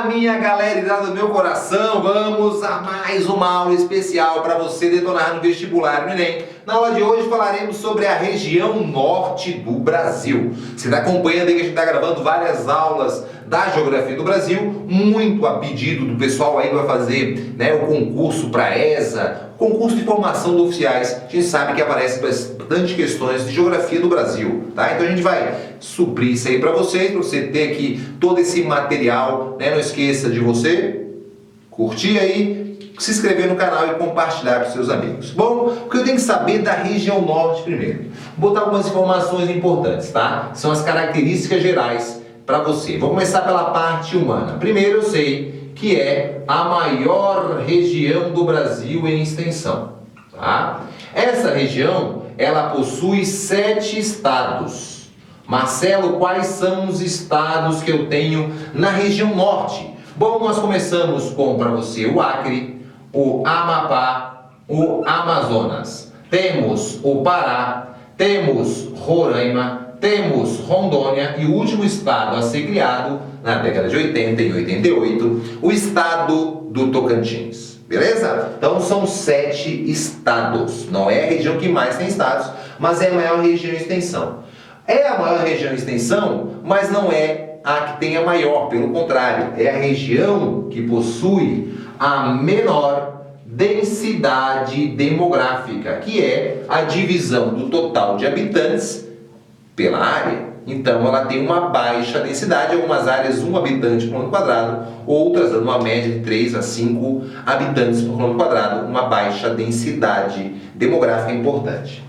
Olá, minha galera do meu coração, vamos a mais uma aula especial para você detonar no vestibular no Enem. Na aula de hoje falaremos sobre a região norte do Brasil. Você está acompanhando aí que a gente está gravando várias aulas da geografia do Brasil, muito a pedido do pessoal aí que vai fazer o concurso para ESA, concurso de formação de oficiais. A gente sabe que aparece bastante questões de geografia do Brasil, tá? Então a gente vai suprir isso aí para vocês, para você ter aqui todo esse material, né? Não esqueça de você curtir aí, se inscrever no canal e compartilhar com seus amigos. Bom, o que eu tenho que saber da região norte primeiro? Vou botar algumas informações importantes, tá? São as características gerais para você. Vou começar pela parte humana. Primeiro eu sei que é a maior região do Brasil em extensão, tá? Essa região, ela possui 7 estados. Marcelo, quais são os estados que eu tenho na região norte? Bom, nós começamos com, para você, o Acre, o Amapá, o Amazonas. Temos o Pará, temos Roraima, temos Rondônia e o último estado a ser criado na década de 80 e 88, o estado do Tocantins. Beleza? Então são 7 estados. Não é a região que mais tem estados, mas é a maior região em extensão. É a maior região em extensão, mas não é a que tem a maior. Pelo contrário, é a região que possui a menor densidade demográfica, que é a divisão do total de habitantes pela área. Então ela tem uma baixa densidade, algumas áreas 1 habitante por quilômetro quadrado, outras dando uma média de 3 a 5 habitantes por quilômetro quadrado, uma baixa densidade demográfica importante.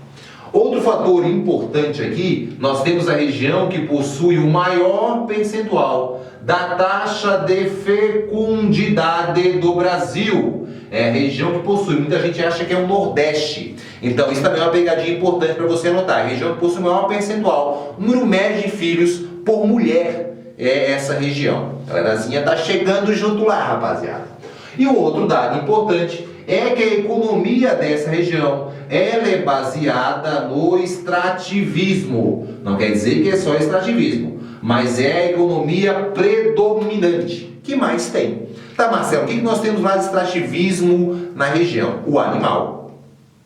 Outro fator importante aqui, nós temos a região que possui o maior percentual da taxa de fecundidade do Brasil. É a região que possui, muita gente acha que é o Nordeste. Então isso também é uma pegadinha importante para você anotar. A região que possui o maior percentual, número médio de filhos por mulher, é essa região. A galerazinha está chegando junto lá, rapaziada. E o outro dado importante é que a economia dessa região ela é baseada no extrativismo. Não quer dizer que é só extrativismo, mas é a economia predominante. Que mais tem? Tá, Marcelo, o que nós temos lá de extrativismo na região? O animal,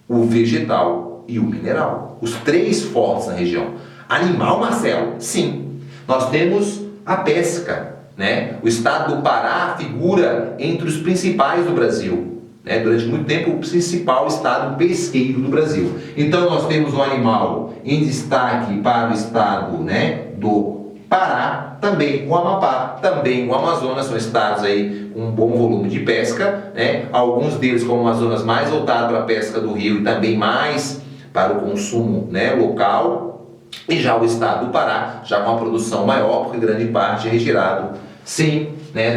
o vegetal e o mineral. Os 3 fortes na região. Animal, Marcelo? Sim. Nós temos a pesca, né? O estado do Pará figura entre os principais do Brasil. Durante muito tempo, o principal estado pesqueiro do Brasil. Então, nós temos o animal em destaque para o estado do Pará, também o Amapá, também o Amazonas, são estados aí com um bom volume de pesca, alguns deles, como o Amazonas, mais voltado para a pesca do rio e também mais para o consumo local. E já o estado do Pará, já com uma produção maior, porque grande parte é retirado, sim,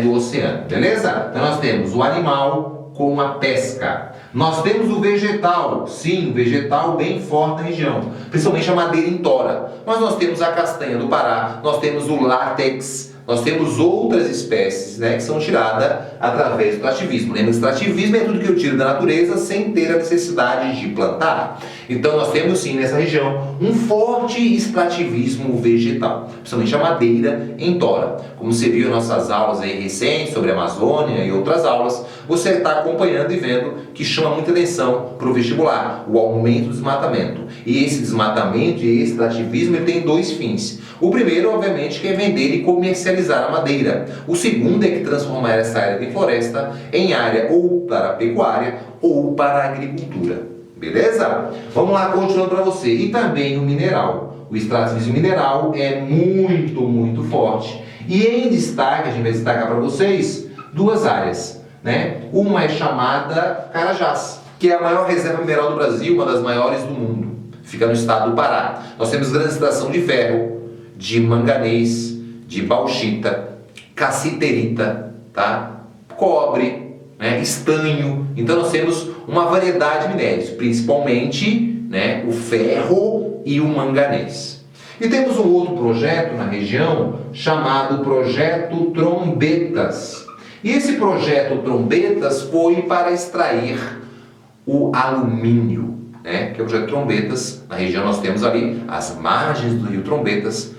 do oceano. Beleza? Então, nós temos o animal com a pesca. Nós temos o vegetal, sim, o vegetal bem forte na região, principalmente a madeira em tora. Mas nós temos a castanha do Pará, nós temos o látex, nós temos outras espécies que são tiradas através do extrativismo. Lembra que extrativismo é tudo que eu tiro da natureza sem ter a necessidade de plantar. Então nós temos sim nessa região um forte extrativismo vegetal, principalmente a madeira em tora. Como você viu em nossas aulas aí recentes sobre a Amazônia e outras aulas, você está acompanhando e vendo que chama muita atenção para o vestibular, o aumento do desmatamento. E esse desmatamento e esse extrativismo ele tem 2 fins. O primeiro, obviamente, que é vender e comercializar a madeira. O segundo é que transformar essa área de floresta em área ou para a pecuária ou para a agricultura. Beleza? Vamos lá, continuando para você. E também o mineral. O extrativismo mineral é muito, muito forte. E em destaque, a gente vai destacar para vocês 2 áreas. Uma é chamada Carajás, que é a maior reserva mineral do Brasil, uma das maiores do mundo. Fica no estado do Pará. Nós temos grande extração de ferro, de manganês, de bauxita, cassiterita, cobre, estanho. Então nós temos uma variedade de minérios, principalmente o ferro e o manganês. E temos um outro projeto na região chamado Projeto Trombetas. E esse projeto Trombetas foi para extrair o alumínio, que é o projeto Trombetas. Na região nós temos ali as margens do rio Trombetas,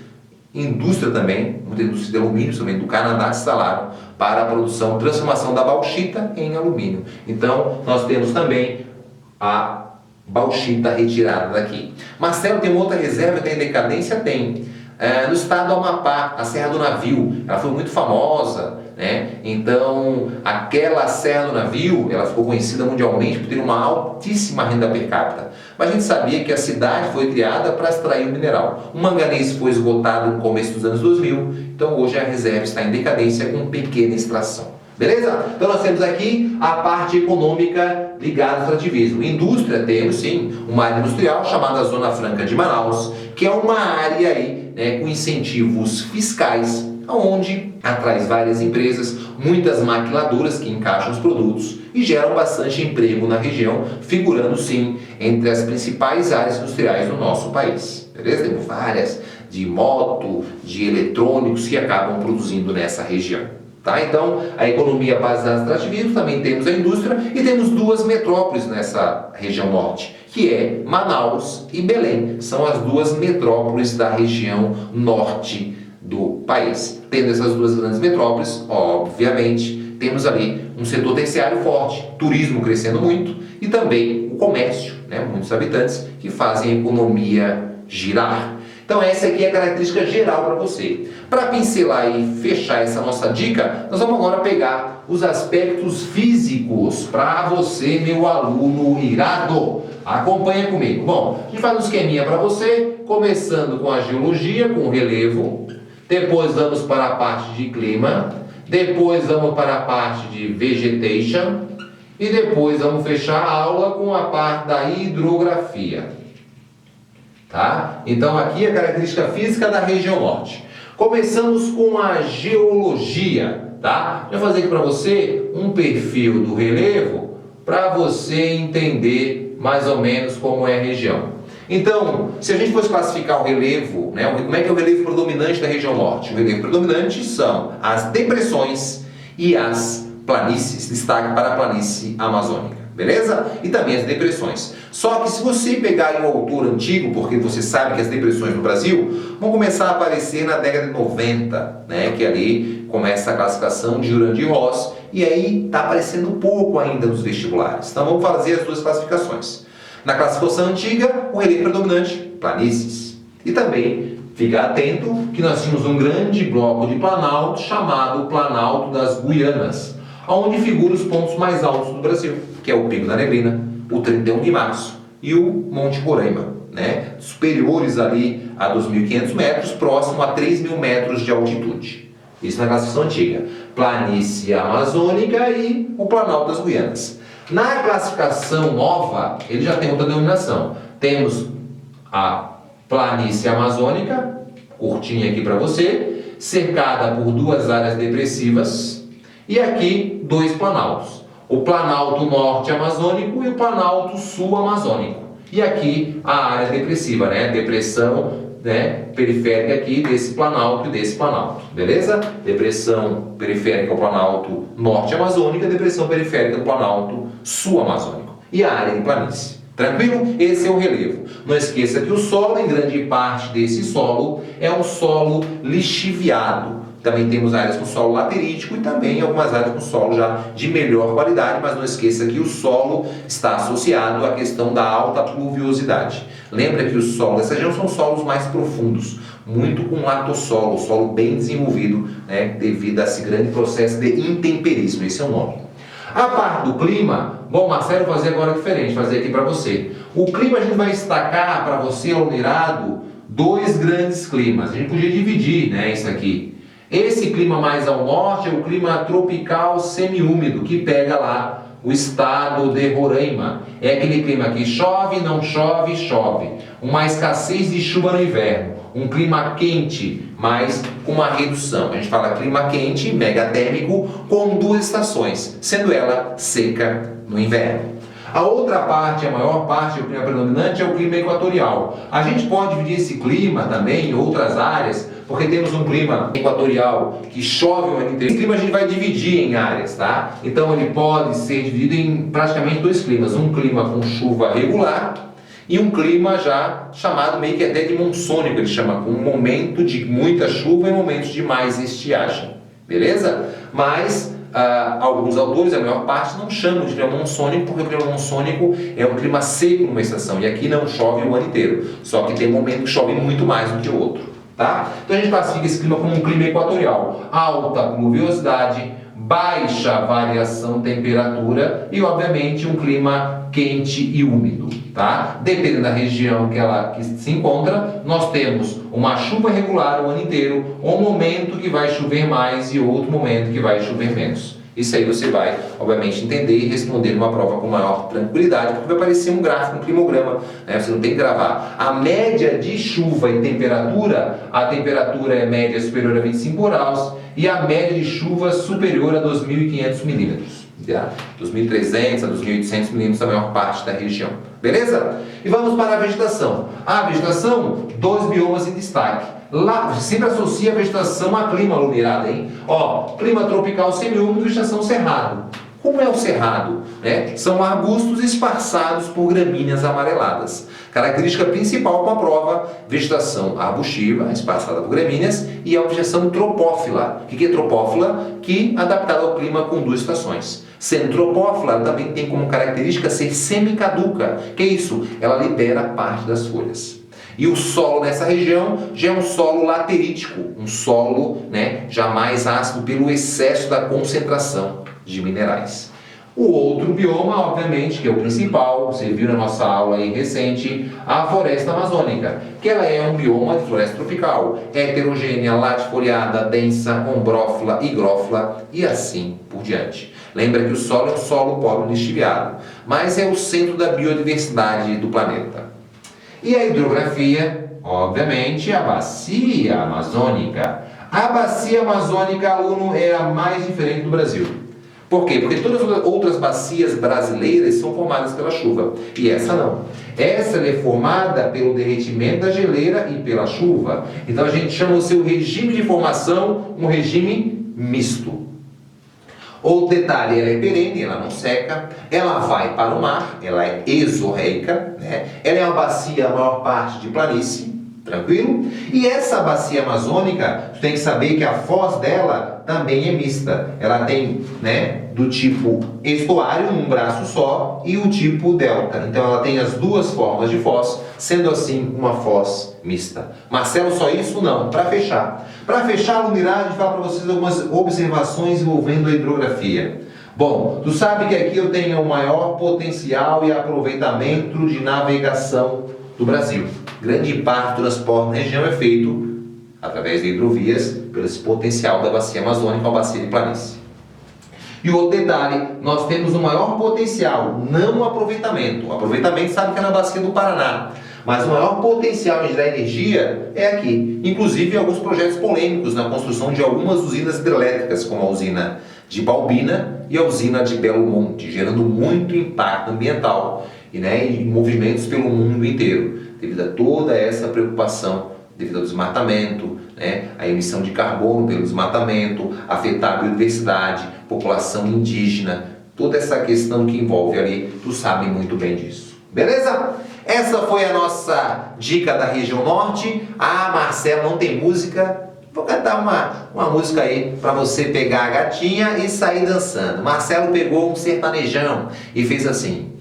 indústria também, muita indústria de alumínio também do Canadá se instalaram para a produção, transformação da bauxita em alumínio. Então, nós temos também a bauxita retirada daqui. Marcelo, tem uma outra reserva que tem decadência? Tem. No estado do Amapá, a Serra do Navio, ela foi muito famosa, né? Então, aquela Serra do Navio, ela ficou conhecida mundialmente por ter uma altíssima renda per capita. Mas a gente sabia que a cidade foi criada para extrair o mineral. O manganês foi esgotado no começo dos anos 2000, então hoje a reserva está em decadência com pequena extração. Beleza? Então nós temos aqui a parte econômica ligada ao extrativismo. Indústria, temos sim uma área industrial chamada Zona Franca de Manaus, que é uma área aí, né, com incentivos fiscais, onde atrai várias empresas, muitas maquiladoras que encaixam os produtos e geram bastante emprego na região, figurando sim entre as principais áreas industriais do nosso país. Beleza? Temos várias de moto, de eletrônicos que acabam produzindo nessa região. Tá? Então, a economia baseada no extrativismo, também temos a indústria e temos duas metrópoles nessa região norte, que é Manaus e Belém. São as duas metrópoles da região norte do país. Tendo essas duas grandes metrópoles, obviamente, temos ali um setor terciário forte, turismo crescendo muito e também o comércio, né? Muitos habitantes que fazem a economia girar. Então essa aqui é a característica geral para você. Para pincelar e fechar essa nossa dica, nós vamos agora pegar os aspectos físicos para você, meu aluno irado. Acompanha comigo. Bom, a gente faz um esqueminha para você, começando com a geologia, com o relevo. Depois vamos para a parte de clima. Depois vamos para a parte de vegetation. E depois vamos fechar a aula com a parte da hidrografia. Tá? Então aqui a característica física da região norte. Começamos com a geologia, tá? Vou fazer aqui para você um perfil do relevo para você entender mais ou menos como é a região. Então, se a gente fosse classificar o relevo, né, como é que é o relevo predominante da região norte? O relevo predominante são as depressões e as planícies, destaque para a planície amazônica. Beleza? E também as depressões. Só que se você pegar um autor antigo, porque você sabe que as depressões no Brasil vão começar a aparecer na década de 90, né? Que ali começa a classificação de Jurandir Ross, e aí está aparecendo um pouco ainda nos vestibulares. Então vamos fazer as duas classificações. Na classificação antiga, o relevo predominante, planícies. E também, fica atento que nós tínhamos um grande bloco de planalto chamado Planalto das Guianas, onde figuram os pontos mais altos do Brasil, que é o Pico da Neblina, o 31 de Março e o Monte Roraima, né? Superiores ali a 2.500 metros, próximo a 3.000 metros de altitude. Isso na classificação antiga. Planície amazônica e o Planalto das Guianas. Na classificação nova, ele já tem outra denominação. Temos a planície amazônica, curtinha aqui para você, cercada por duas áreas depressivas, e aqui dois planaltos. O Planalto Norte Amazônico e o Planalto Sul Amazônico. E aqui a área depressiva, né? Depressão, né, periférica aqui desse planalto e desse planalto. Beleza? Depressão periférica ao Planalto Norte Amazônico, depressão periférica do Planalto Sul Amazônico. E a área de planície. Tranquilo? Esse é o relevo. Não esqueça que o solo, em grande parte desse solo, é um solo lixiviado. Também temos áreas com solo laterítico e também algumas áreas com solo já de melhor qualidade, mas não esqueça que o solo está associado à questão da alta pluviosidade. Lembra que os solos dessa região são solos mais profundos, muito com latossolo, solo bem desenvolvido, né, devido a esse grande processo de intemperismo, esse é o nome. A parte do clima, bom, Marcelo, vou fazer agora diferente, fazer aqui para você. O clima a gente vai destacar para você, aluno, dois grandes climas. A gente podia dividir, né, isso aqui. Esse clima mais ao norte é o clima tropical semiúmido, que pega lá o estado de Roraima. É aquele clima que chove, não chove, chove. Uma escassez de chuva no inverno. Um clima quente, mas com uma redução. A gente fala clima quente, megatérmico, com duas estações, sendo ela seca no inverno. A outra parte, a maior parte, o clima predominante é o clima equatorial. A gente pode dividir esse clima também em outras áreas, porque temos um clima equatorial que chove o ano inteiro. Esse clima a gente vai dividir em áreas, tá? Então ele pode ser dividido em praticamente dois climas. Um clima com chuva regular e um clima já chamado meio que até de monsônico, ele chama, com um momento de muita chuva e momentos de mais estiagem, beleza? Mas alguns autores, a maior parte, não chamam de clima monsônico, porque o clima monsônico é um clima seco numa estação, e aqui não chove o ano inteiro, só que tem um momento que chove muito mais do que o outro, tá? Então a gente classifica esse clima como um clima equatorial, alta pluviosidade, baixa variação de temperatura e, obviamente, um clima quente e úmido, tá? Dependendo da região que se encontra, nós temos uma chuva regular o ano inteiro, um momento que vai chover mais e outro momento que vai chover menos. Isso aí você vai, obviamente, entender e responder numa prova com maior tranquilidade, porque vai aparecer um gráfico, um climograma, né? Você não tem que gravar. A média de chuva e temperatura, a temperatura é média superior a 25 graus e a média de chuva superior a 2.500 milímetros. 2.300 a 2.800 milímetros na maior parte da região. Beleza? E vamos para a vegetação. A vegetação, 2 biomas em destaque. Lá, sempre associa a vegetação a clima aluminado, hein? Ó, clima tropical semiúmido, vegetação cerrado. Como é o cerrado? São arbustos esparçados por gramíneas amareladas. Característica principal com a prova, vegetação arbustiva, esparçada por gramíneas, e a vegetação tropófila. O que é tropófila? Que, adaptada ao clima com 2 estações. Sendo tropófila, ela também tem como característica ser semicaduca. Que é isso? Ela libera parte das folhas. E o solo nessa região já é um solo laterítico, um solo já mais ácido pelo excesso da concentração de minerais. O outro bioma, obviamente, que é o principal, você viu na nossa aula aí recente, a floresta amazônica, que ela é um bioma de floresta tropical, heterogênea, latifoliada, densa, ombrófila, higrófila e assim por diante. Lembra que o solo é um solo pobre lixiviado, mas é o centro da biodiversidade do planeta. E a hidrografia, obviamente, a bacia amazônica. A bacia amazônica, aluno, é a mais diferente do Brasil. Por quê? Porque todas as outras bacias brasileiras são formadas pela chuva. E essa não. Essa é formada pelo derretimento da geleira e pela chuva. Então a gente chama o seu regime de formação um regime misto. Outro detalhe, ela é perene, ela não seca, ela vai para o mar, ela é exorreica, ela é uma bacia, a maior parte de planície, tranquilo? E essa bacia amazônica, tu tem que saber que a foz dela também é mista. Ela tem, do tipo estuário, um braço só, e o tipo delta. Então ela tem as 2 formas de foz, sendo assim uma foz mista. Marcelo, só isso? Não. Para fechar. Para fechar, a unidade, falar para vocês algumas observações envolvendo a hidrografia. Bom, tu sabe que aqui eu tenho o maior potencial e aproveitamento de navegação do Brasil. Grande parte do transporte na região é feito através de hidrovias, pelo esse potencial da bacia amazônica ou bacia de planície. E outro detalhe, nós temos o maior potencial, não o aproveitamento. O aproveitamento sabe que é na bacia do Paraná, mas o maior potencial de gerar energia é aqui. Inclusive alguns projetos polêmicos na construção de algumas usinas hidrelétricas, como a usina de Balbina e a usina de Belo Monte, gerando muito impacto ambiental e movimentos pelo mundo inteiro, devido a toda essa preocupação, devido ao desmatamento, a emissão de carbono pelo desmatamento, afetar a biodiversidade, população indígena, toda essa questão que envolve ali, tu sabe muito bem disso. Beleza? Essa foi a nossa dica da região norte. Ah, Marcelo, não tem música? Vou cantar uma música aí para você pegar a gatinha e sair dançando. Marcelo pegou um sertanejão e fez assim: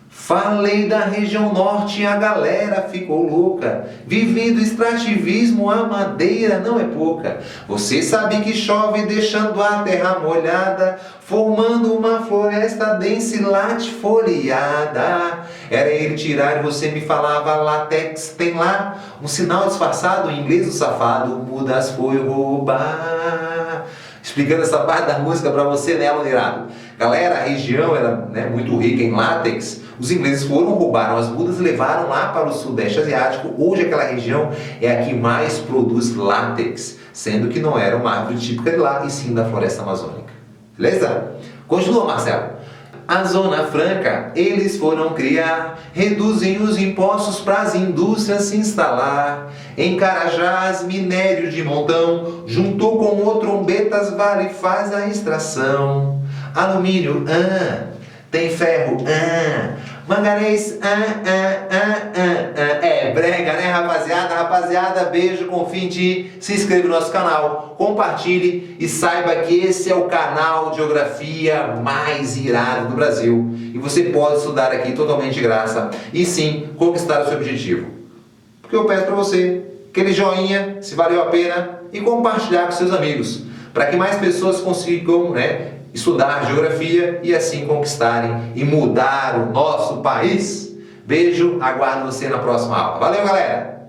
falei da região norte e a galera ficou louca. Vivi do extrativismo, a madeira não é pouca. Você sabe que chove deixando a terra molhada, formando uma floresta densa e latifoliada. Era ele tirar e você me falava látex tem lá. Um sinal disfarçado, em inglês o safado, mudas foi roubar. Explicando essa parte da música para você, né, aluno? Galera, a região era muito rica em látex. Os ingleses roubaram as mudas e levaram lá para o sudeste asiático. Hoje aquela região é a que mais produz látex, sendo que não era uma árvore típica de lá, e sim da floresta amazônica. Beleza? Continua, Marcelo. A Zona Franca eles foram criar, reduzem os impostos para as indústrias se instalar. Em Carajás, minério de montão, juntou com o trombetas, vale faz a extração. Alumínio, tem ferro, Manganês, é brega, né, rapaziada? Rapaziada, beijo, confia em ti, se inscreva no nosso canal, compartilhe e saiba que esse é o canal de geografia mais irado do Brasil. E você pode estudar aqui totalmente de graça e sim, conquistar o seu objetivo. Porque eu peço para você aquele joinha, se valeu a pena, e compartilhar com seus amigos, para que mais pessoas consigam, estudar geografia e assim conquistarem e mudar o nosso país. Beijo, aguardo você na próxima aula. Valeu, galera!